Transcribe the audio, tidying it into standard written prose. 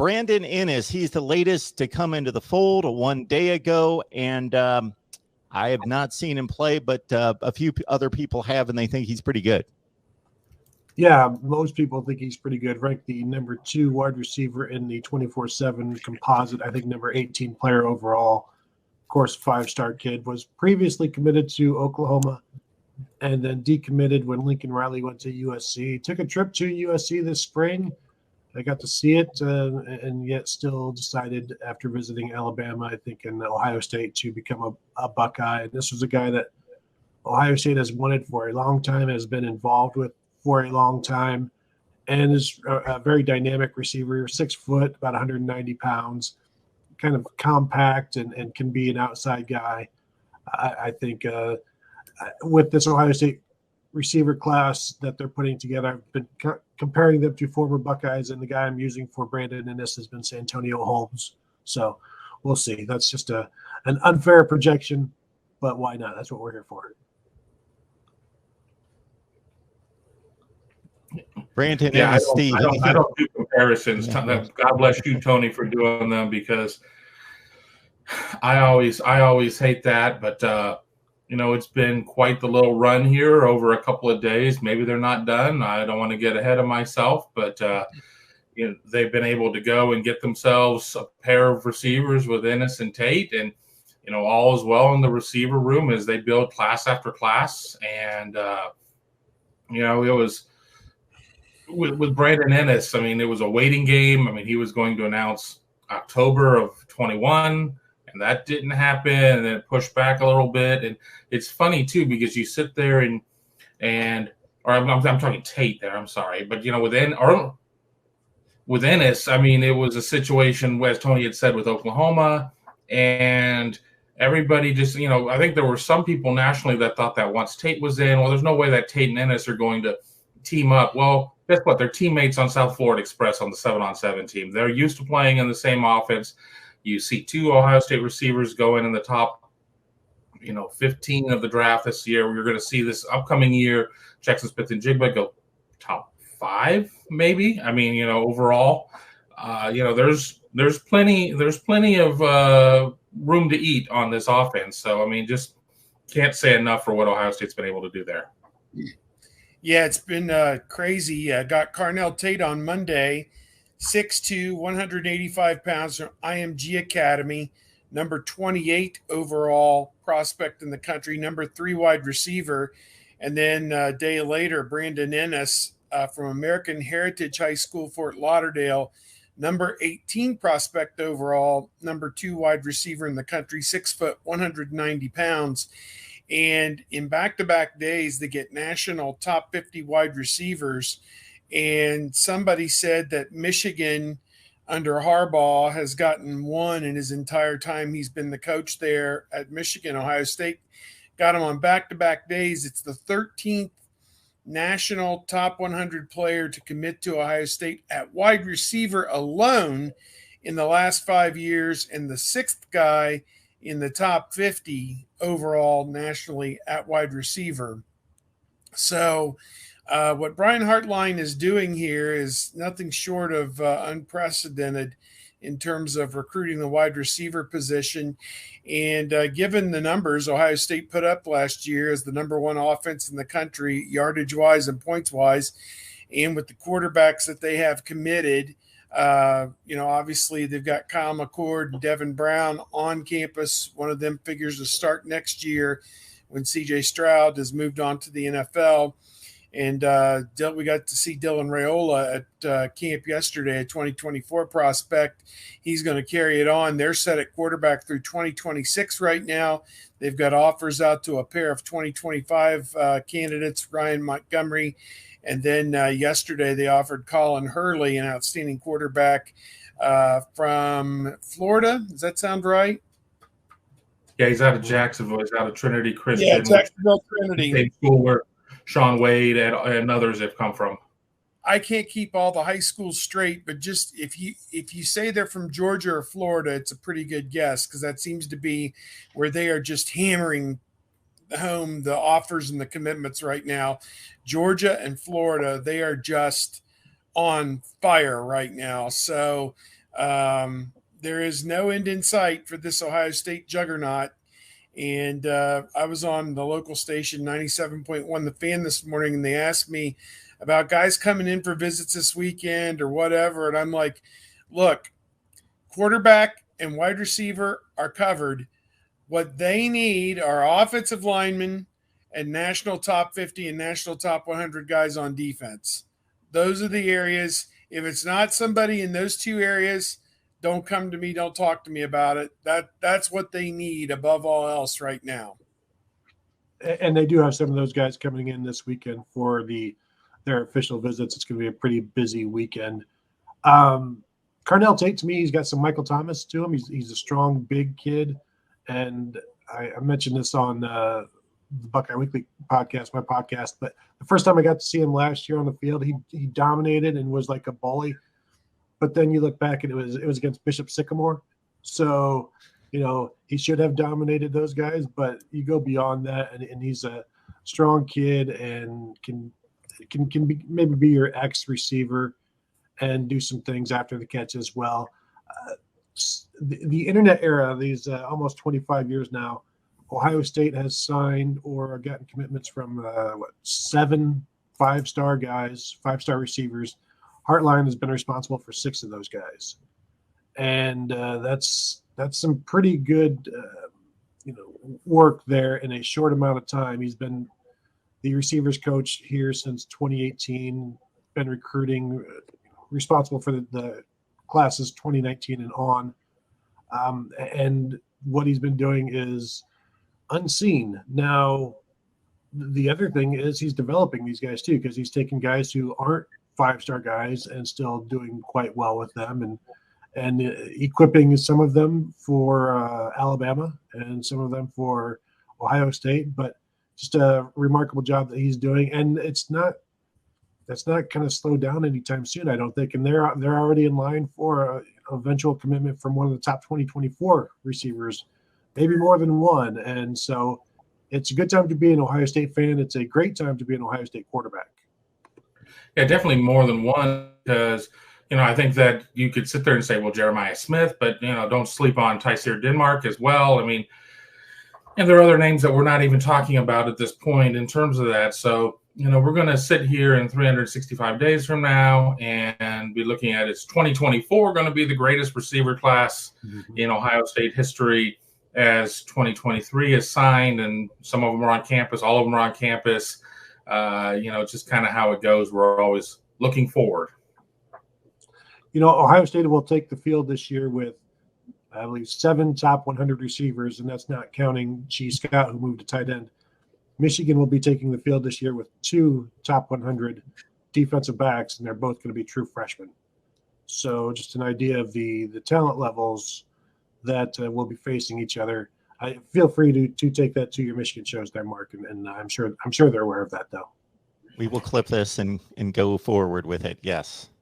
Brandon Inniss, he's the latest to come into the fold 1 day ago, and I have not seen him play, but a few other people have, and they think he's pretty good. Yeah, most people think he's pretty good. Ranked the number 2 wide receiver in the 24/7 composite. I think number 18 player overall. Of course, 5-star kid. Was previously committed to Oklahoma and then decommitted when Lincoln Riley went to USC. Took a trip to USC this spring. I got to see it, and yet still decided after visiting Alabama, I think, and Ohio State to become a Buckeye. And this was a guy that Ohio State has wanted for a long time, has been involved with for a long time, and is a very dynamic receiver, 6 foot, about 190 pounds, kind of compact and can be an outside guy. I think with this Ohio State receiver class that they're putting together, I've been comparing them to former Buckeyes, and the guy I'm using for Brandon Inniss has been Santonio Holmes. So we'll see. That's just an unfair projection, but why not? That's what we're here for. Brandon, yeah, and Steve. I don't do comparisons. Yeah. God bless you, Tony, for doing them, because I always hate that. But it's been quite the little run here over a couple of days. Maybe they're not done. I don't want to get ahead of myself, but they've been able to go and get themselves a pair of receivers with Inniss and Tate, and all is well in the receiver room as they build class after class. And it was. With Brandon Inniss, I mean, it was a waiting game. I mean, he was going to announce October of 21, and that didn't happen, and then it pushed back a little bit. And it's funny, too, because you sit there and I'm talking Tate there, I'm sorry. But, with Inniss, I mean, it was a situation, as Tony had said, with Oklahoma, and everybody just, I think there were some people nationally that thought that once Tate was in, well, there's no way that Tate and Inniss are going to team up. Well, guess what? They're teammates on South Florida Express on the 7-on-7 team. They're used to playing in the same offense. You see 2 Ohio State receivers going in the top, 15 of the draft this year. We're going to see this upcoming year, Jackson Smith and Jigba go top 5, maybe. I mean, overall, there's plenty of room to eat on this offense. So, I mean, just can't say enough for what Ohio State's been able to do there. Yeah, it's been crazy. Got Carnell Tate on Monday, 6'2", 185 pounds from IMG Academy, number 28 overall prospect in the country, number 3 wide receiver. And then a day later, Brandon Inniss from American Heritage High School, Fort Lauderdale, number 18 prospect overall, number 2 wide receiver in the country, 6 foot, 190 pounds. And in back-to-back days, they get national top 50 wide receivers. And somebody said that Michigan under Harbaugh has gotten 1 in his entire time he's been the coach there at Michigan. Ohio State got him on back-to-back days. It's the 13th national top 100 player to commit to Ohio State at wide receiver alone in the last 5 years, and the 6th guy in the top 50 overall nationally at wide receiver. So what Brian Hartline is doing here is nothing short of unprecedented in terms of recruiting the wide receiver position. And given the numbers Ohio State put up last year as the number 1 offense in the country, yardage-wise and points-wise, and with the quarterbacks that they have committed, obviously they've got Kyle McCord and Devin Brown on campus. One of them figures to start next year when CJ Stroud has moved on to the NFL. And we got to see Dylan Raiola at camp yesterday, a 2024 prospect. He's going to carry it on. They're set at quarterback through 2026 right now. They've got offers out to a pair of 2025 candidates, Ryan Montgomery. And then yesterday they offered Colin Hurley, an outstanding quarterback from Florida. Does that sound right? Yeah, he's out of Jacksonville. He's out of Trinity Christian. Yeah, Jacksonville Trinity. Same school where Sean Wade and others have come from. I can't keep all the high schools straight, but just if you say they're from Georgia or Florida, it's a pretty good guess, because that seems to be where they are just hammering home the offers and the commitments right now. Georgia and Florida, they are just on fire right now. So There is no end in sight for this Ohio State juggernaut. And I was on the local station 97.1 The Fan this morning, and they asked me about guys coming in for visits this weekend or whatever. And I'm like, look, quarterback and wide receiver are covered. What they need are offensive linemen and national top 50 and national top 100 guys on defense. Those are the areas. If it's not somebody in those two areas, don't come to me. Don't talk to me about it. That's what they need above all else right now. And they do have some of those guys coming in this weekend for their official visits. It's going to be a pretty busy weekend. Carnell Tate, to me, he's got some Michael Thomas to him. He's a strong, big kid. And I mentioned this on the Buckeye Weekly podcast, my podcast. But the first time I got to see him last year on the field, he dominated and was like a bully. But then you look back and it was against Bishop Sycamore. So, he should have dominated those guys, but you go beyond that, and he's a strong kid and can maybe be your X receiver and do some things after the catch as well. The internet era, these almost 25 years now, Ohio State has signed or gotten commitments from 7 5-star guys, 5-star receivers. Heartline has been responsible for 6 of those guys, and that's some pretty good work there in a short amount of time. He's been the receivers coach here since 2018, been recruiting, responsible for the classes 2019 and on, and what he's been doing is unseen. Now, the other thing is he's developing these guys too, because he's taking guys who aren't 5-star guys and still doing quite well with them, and equipping some of them for Alabama and some of them for Ohio State. But just a remarkable job that he's doing, and that's not kind of slowed down anytime soon, I don't think. And they're already in line for a eventual commitment from one of the top 2024 receivers, maybe more than one. And so it's a good time to be an Ohio State fan. It's a great time to be an Ohio State quarterback. Yeah, definitely more than one, because, I think that you could sit there and say, well, Jeremiah Smith, but, don't sleep on Tyseer Denmark as well. I mean, and there are other names that we're not even talking about at this point in terms of that. So, we're going to sit here in 365 days from now and be looking at it's 2024 going to be the greatest receiver class in Ohio State history, as 2023 is signed, and some of them are on campus, all of them are on campus. Just kind of how it goes. We're always looking forward. Ohio State will take the field this year with, I believe, 7 top 100 receivers, and that's not counting G. Scott, who moved to tight end. Michigan will be taking the field this year with 2 top 100 defensive backs, and they're both going to be true freshmen. So just an idea of the talent levels that will be facing each other. Feel free to take that to your Michigan shows there, Mark, and I'm sure they're aware of that, though. We will clip this and go forward with it. Yes.